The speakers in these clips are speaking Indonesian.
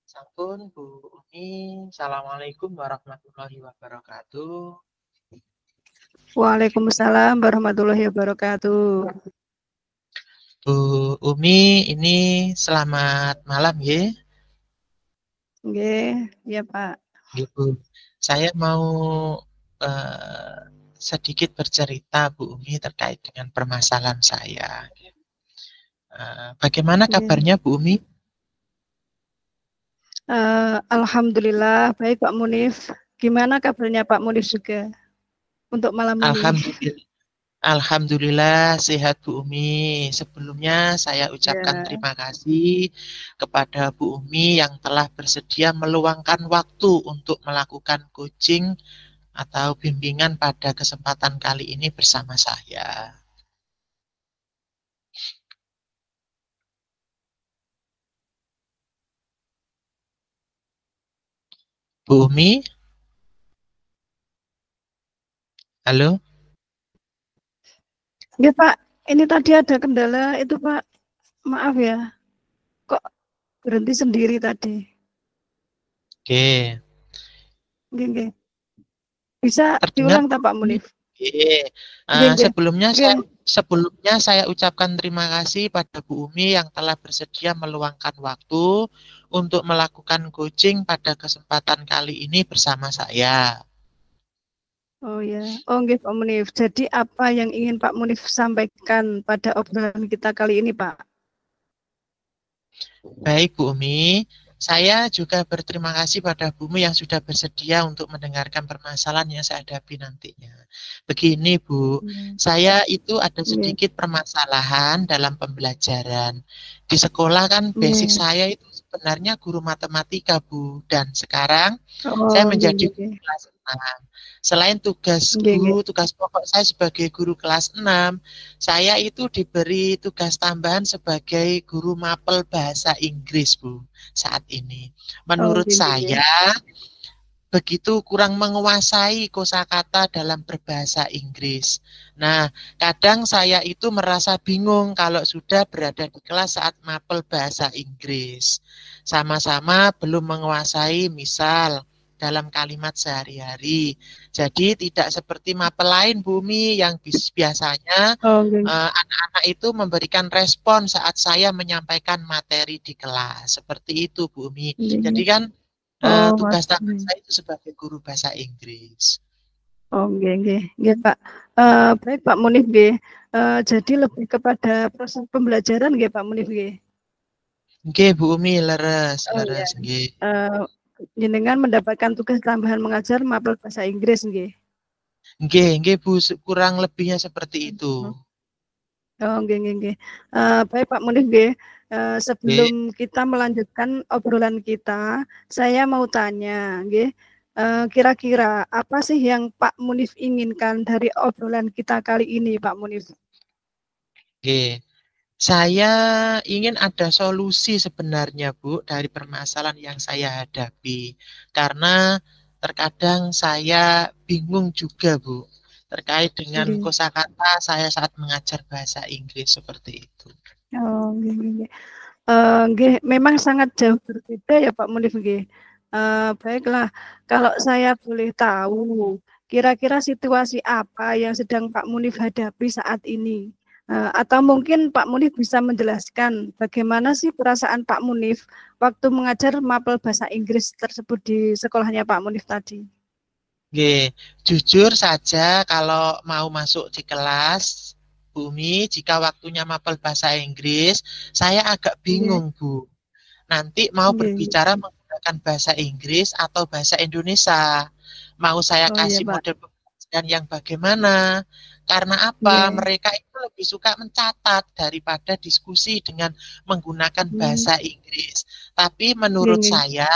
Sampun Bu Umi, Assalamualaikum warahmatullahi wabarakatuh. Waalaikumsalam warahmatullahi wabarakatuh. Bu Umi, ini selamat malam ya. Nggih, ya Pak. Bu, saya mau sedikit bercerita Bu Umi terkait dengan permasalahan saya. Bagaimana kabarnya Bu Umi? Alhamdulillah baik Pak Munif. Gimana kabarnya Pak Munif juga untuk malam ini? Alhamdulillah sehat Bu Umi. Sebelumnya saya ucapkan terima kasih kepada Bu Umi yang telah bersedia meluangkan waktu untuk melakukan coaching atau bimbingan pada kesempatan kali ini bersama saya. Bu Umi? Halo? Ya Pak, ini tadi ada kendala itu Pak. Maaf ya. Kok berhenti sendiri tadi? Oke. Oke. Bisa Terdengar diulang tak Pak Munif? Sebelumnya saya ucapkan terima kasih pada Bu Umi yang telah bersedia meluangkan waktu untuk melakukan coaching pada kesempatan kali ini bersama saya. Oh ya, nggih Pak Munif. Jadi apa yang ingin Pak Munif sampaikan pada obrolan kita kali ini Pak? Baik Bu Umi, saya juga berterima kasih pada Bu Umi yang sudah bersedia untuk mendengarkan permasalahan yang saya hadapi nantinya. Begini Bu, saya itu ada sedikit permasalahan dalam pembelajaran. Di sekolah kan basic saya itu sebenarnya guru matematika Bu, dan sekarang saya menjadi guru kelas 6. Selain tugas pokok saya sebagai guru kelas 6, saya itu diberi tugas tambahan sebagai guru mapel bahasa Inggris Bu saat ini. Menurut saya begitu kurang menguasai kosakata dalam berbahasa Inggris. Nah, kadang saya itu merasa bingung kalau sudah berada di kelas saat mapel bahasa Inggris. Sama-sama belum menguasai misal dalam kalimat sehari-hari. Jadi tidak seperti mapel lain Bu Umi yang biasanya anak-anak itu memberikan respon saat saya menyampaikan materi di kelas. Seperti itu Bu Umi. Jadi kan tugas tambahan saya itu sebagai guru bahasa Inggris. Nggih Pak. Baik Pak Munif nggih. Jadi lebih kepada proses pembelajaran nggih Pak Munif nggih. Nggih Bu Umi, leres nggih. Jenengan mendapatkan tugas tambahan mengajar mapel bahasa Inggris nggih. Nggih Bu, kurang lebihnya seperti itu. Nggih. Baik Pak Munif nggih. Sebelum kita melanjutkan obrolan kita, saya mau tanya nggih. Kira-kira apa sih yang Pak Munif inginkan dari obrolan kita kali ini Pak Munif? Oke. Saya ingin ada solusi sebenarnya Bu dari permasalahan yang saya hadapi. Karena terkadang saya bingung juga Bu terkait dengan kosakata saya saat mengajar bahasa Inggris seperti itu. Nggih, memang sangat jauh berbeda ya Pak Munif nggih. Baiklah, kalau saya boleh tahu, kira-kira situasi apa yang sedang Pak Munif hadapi saat ini? Atau mungkin Pak Munif bisa menjelaskan bagaimana sih perasaan Pak Munif waktu mengajar mapel bahasa Inggris tersebut di sekolahnya Pak Munif tadi? Oke, jujur saja kalau mau masuk di kelas, Bu Umi, jika waktunya mapel bahasa Inggris, saya agak bingung Bu. Nanti mau berbicara menggunakan bahasa Inggris atau bahasa Indonesia. Mau saya kasih model pembelajaran yang bagaimana? Karena apa? Mereka itu lebih suka mencatat daripada diskusi dengan menggunakan bahasa Inggris. Tapi menurut saya,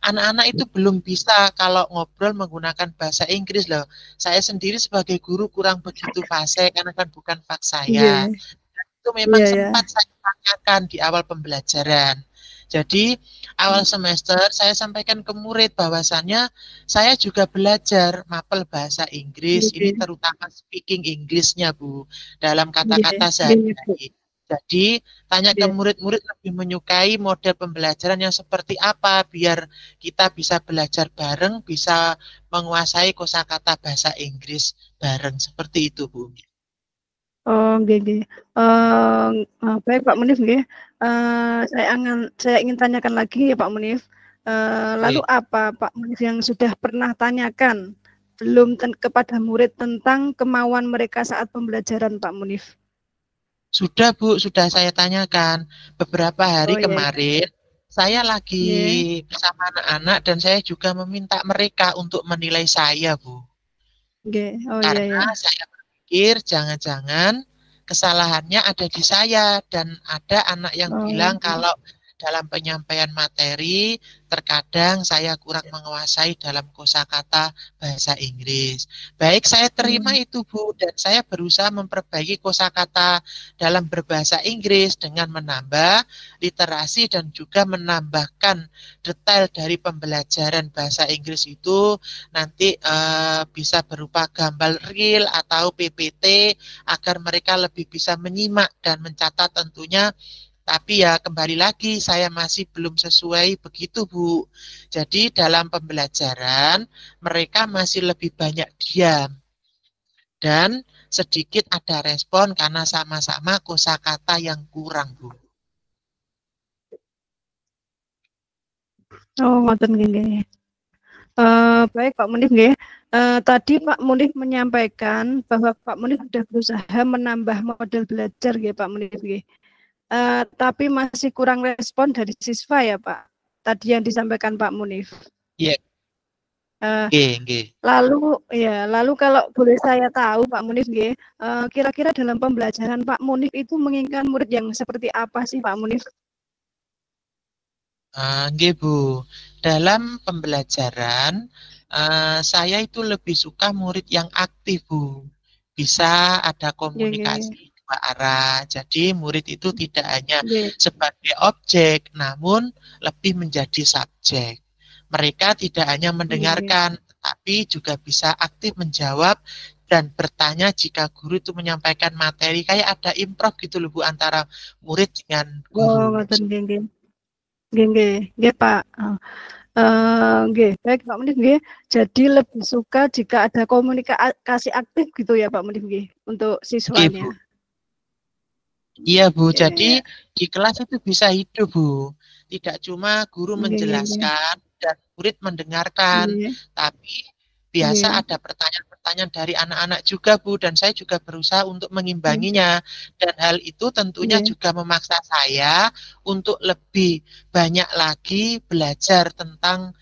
anak-anak itu belum bisa kalau ngobrol menggunakan bahasa Inggris loh. Saya sendiri sebagai guru kurang begitu fasih karena kan bukan fak saya. Itu memang sempat saya tanyakan di awal pembelajaran. Jadi awal semester saya sampaikan ke murid bahwasannya saya juga belajar mapel bahasa Inggris, ini terutama speaking English-nya Bu, dalam kata-kata sehari-hari. Jadi tanya ke murid-murid lebih menyukai model pembelajaran yang seperti apa biar kita bisa belajar bareng, bisa menguasai kosakata bahasa Inggris bareng seperti itu, Bu. Oh, nggih. Baik Pak Munif nggih. Saya ingin tanyakan lagi ya Pak Munif. Lalu apa Pak Munif yang sudah pernah tanyakan belum kepada murid tentang kemauan mereka saat pembelajaran Pak Munif? Sudah Bu, sudah saya tanyakan. Beberapa hari kemarin saya lagi bersama anak-anak dan saya juga meminta mereka untuk menilai saya, Bu. Karena saya berpikir jangan-jangan kesalahannya ada di saya dan ada anak yang bilang kalau dalam penyampaian materi terkadang saya kurang menguasai dalam kosakata bahasa Inggris. Baik, saya terima itu Bu dan saya berusaha memperbaiki kosakata dalam berbahasa Inggris dengan menambah literasi dan juga menambahkan detail dari pembelajaran bahasa Inggris itu nanti bisa berupa gambar real atau PPT agar mereka lebih bisa menyimak dan mencatat tentunya. Tapi ya kembali lagi saya masih belum sesuai begitu Bu. Jadi dalam pembelajaran mereka masih lebih banyak diam dan sedikit ada respon karena sama-sama kosakata yang kurang Bu. Oh, ngoten nggih. Baik Pak Munif nggih. Tadi Pak Munif menyampaikan bahwa Pak Munif sudah berusaha menambah model belajar nggih Pak Munif nggih. Tapi masih kurang respon dari siswa ya Pak. Tadi yang disampaikan Pak Munif. Iya. Lalu kalau boleh saya tahu Pak Munif nggih, kira-kira dalam pembelajaran Pak Munif itu menginginkan murid yang seperti apa sih Pak Munif? Nggih Bu, dalam pembelajaran saya itu lebih suka murid yang aktif Bu. Bisa ada komunikasi dua arah. Jadi murid itu tidak hanya sebagai objek, namun lebih menjadi subjek. Mereka tidak hanya mendengarkan, tetapi juga bisa aktif menjawab dan bertanya jika guru itu menyampaikan materi. Kayak ada improv gitu loh Bu antara murid dengan guru. Nggih Pak. Nggih, baik Pak Munif nggih. Jadi lebih suka jika ada komunikasi aktif gitu ya Pak Munif nggih untuk siswanya. Iya Bu, jadi di kelas itu bisa hidup Bu. Tidak cuma guru menjelaskan dan murid mendengarkan, tapi biasa ada pertanyaan-pertanyaan dari anak-anak juga Bu, dan saya juga berusaha untuk mengimbanginya. Dan hal itu tentunya juga memaksa saya untuk lebih banyak lagi belajar tentang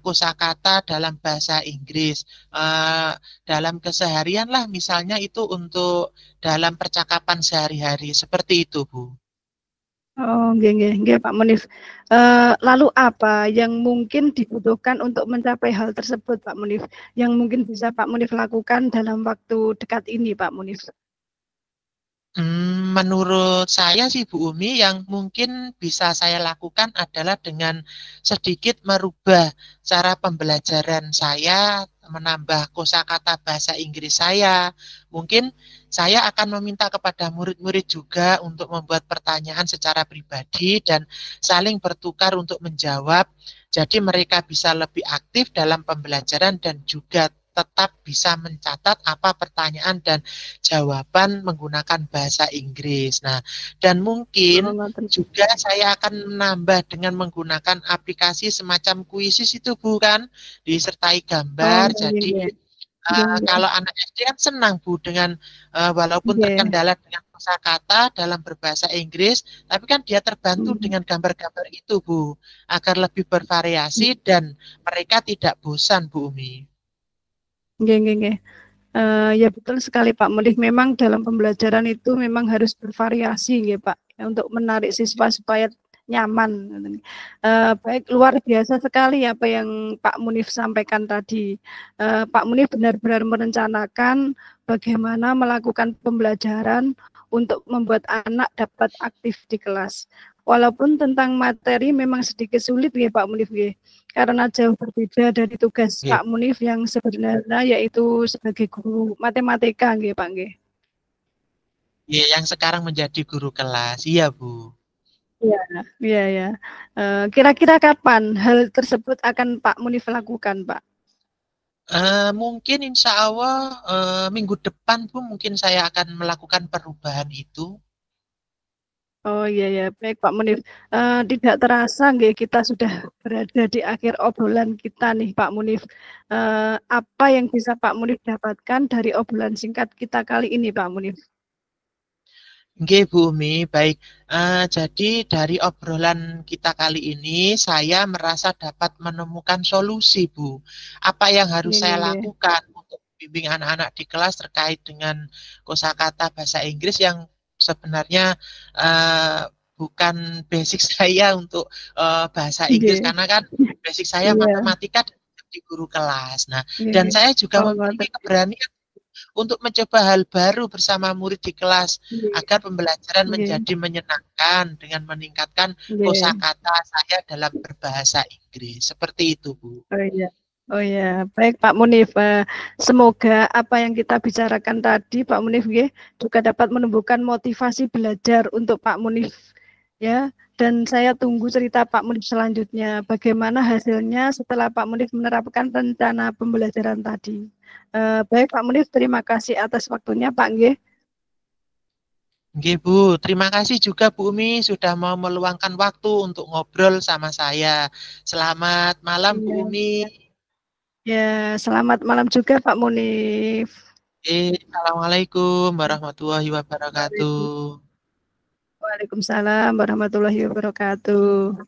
kosakata dalam bahasa Inggris. Dalam keseharian lah misalnya itu untuk dalam percakapan sehari-hari seperti itu Bu. Oh, nggih Pak Munif. Lalu apa yang mungkin dibutuhkan untuk mencapai hal tersebut Pak Munif? Yang mungkin bisa Pak Munif lakukan dalam waktu dekat ini Pak Munif? Menurut saya sih Bu Umi yang mungkin bisa saya lakukan adalah dengan sedikit merubah cara pembelajaran saya, menambah kosakata bahasa Inggris saya. Mungkin saya akan meminta kepada murid-murid juga untuk membuat pertanyaan secara pribadi dan saling bertukar untuk menjawab. Jadi mereka bisa lebih aktif dalam pembelajaran dan juga tetap bisa mencatat apa pertanyaan dan jawaban menggunakan bahasa Inggris. Nah, dan mungkin juga saya akan menambah dengan menggunakan aplikasi semacam Quizzes itu bukan disertai gambar. Jadi kalau anak SD kan senang Bu dengan walaupun terkendala dengan kosakata dalam berbahasa Inggris, tapi kan dia terbantu dengan gambar-gambar itu Bu, agar lebih bervariasi dan mereka tidak bosan Bu Umi. Nggih. Ya betul sekali Pak Munif. Memang dalam pembelajaran itu memang harus bervariasi ya Pak, untuk menarik siswa supaya nyaman. Baik, luar biasa sekali apa yang Pak Munif sampaikan tadi. Pak Munif benar-benar merencanakan bagaimana melakukan pembelajaran untuk membuat anak dapat aktif di kelas. Walaupun tentang materi memang sedikit sulit ya Pak Munif ya, karena jauh berbeda dari tugas Pak Munif yang sebenarnya yaitu sebagai guru matematika nggih Pak nggih. Ya, yang sekarang menjadi guru kelas. Iya, Bu. Iya, iya, ya. Kira-kira kapan hal tersebut akan Pak Munif lakukan, Pak? Mungkin insya Allah minggu depan, Bu, mungkin saya akan melakukan perubahan itu. Oh iya ya, baik Pak Munif. Tidak terasa nggih kita sudah berada di akhir obrolan kita nih Pak Munif. Apa yang bisa Pak Munif dapatkan dari obrolan singkat kita kali ini Pak Munif? Nggih, Bu Umi, baik. Jadi dari obrolan kita kali ini, saya merasa dapat menemukan solusi, Bu. Apa yang harus Nggih, saya nggih, nggih. lakukan untuk bimbing anak-anak di kelas terkait dengan kosakata bahasa Inggris yang sebenarnya eh, bukan basic saya untuk bahasa Inggris, Nggih. karena kan basic saya Iya, matematika dan di guru kelas. Nah, dan nggih. saya juga Oh, memiliki ngoten. keberanian untuk mencoba hal baru bersama murid di kelas Nggih, agar pembelajaran nggih, menjadi menyenangkan dengan meningkatkan nggih. kosakata saya dalam berbahasa Inggris. Seperti itu, Bu. Oh iya. Oh ya, baik Pak Munif. Semoga apa yang kita bicarakan tadi Pak Munif nggih, juga dapat menumbuhkan motivasi belajar untuk Pak Munif ya. Dan saya tunggu cerita Pak Munif selanjutnya. Bagaimana hasilnya setelah Pak Munif menerapkan rencana pembelajaran tadi. Baik Pak Munif, terima kasih atas waktunya Pak nggih. Nggih, Bu. Terima kasih juga Bu Umi sudah mau meluangkan waktu untuk ngobrol sama saya. Selamat malam, Bu Iya. Umi. Ya, selamat malam juga Pak Munif. Assalamualaikum warahmatullahi wabarakatuh. Waalaikumsalam warahmatullahi wabarakatuh.